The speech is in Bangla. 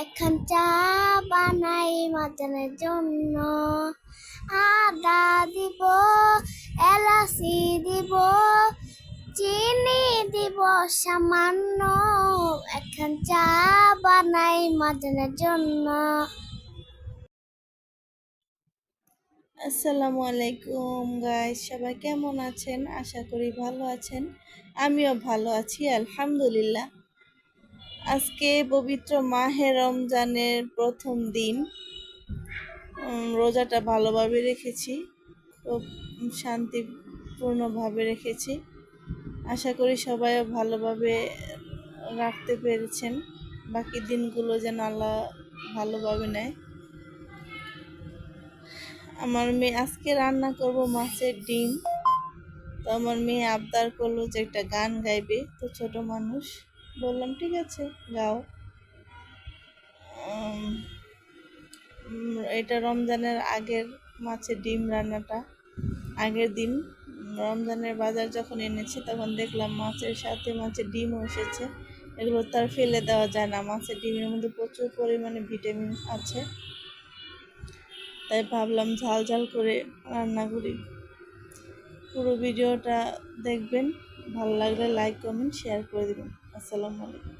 এখন চা বানাই মাজানের জন্য। আদা দিব, এলাচি দিব, চিনি দিব সামান্য। এখন চা বানাই মাজানের জন্য। আসসালামু আলাইকুম গাইস, সবাই কেমন আছেন? আশা করি ভালো আছেন। আমিও ভালো আছি আলহামদুলিল্লাহ। আজকে পবিত্র মাহে রমজানের প্রথম দিন। রোজাটা ভালোভাবে রেখেছি, খুব শান্তিপূর্ণভাবে রেখেছি। আশা করি সবাইও ভালোভাবে রাখতে পেরেছেন। বাকি দিনগুলো যেন আল্লাহ ভালোভাবে নেয়। আমার মেয়ে আজকে রান্না করব মাছের ডিম। তো আমার মেয়ে আবদার করলো যে একটা গান গাইবে, তো ছোট মানুষ, বললাম ঠিক আছে গাও। এটা রমজানের আগের মাছের ডিম রান্নাটা। আগের দিন রমজানের বাজার যখন এনেছি তখন দেখলাম মাছের সাথে মাছের ডিমও এসেছে। এগুলো তার ফেলে দেওয়া যায় না, মাছের ডিমের মধ্যে প্রচুর পরিমাণে ভিটামিন আছে। তাই ভাবলাম ঝাল ঝাল করে রান্না করি। পুরো ভিডিওটা দেখবেন, ভালো লাগলে লাইক কমেন্ট শেয়ার করে দেবেন। আসসালামু আলাইকুম।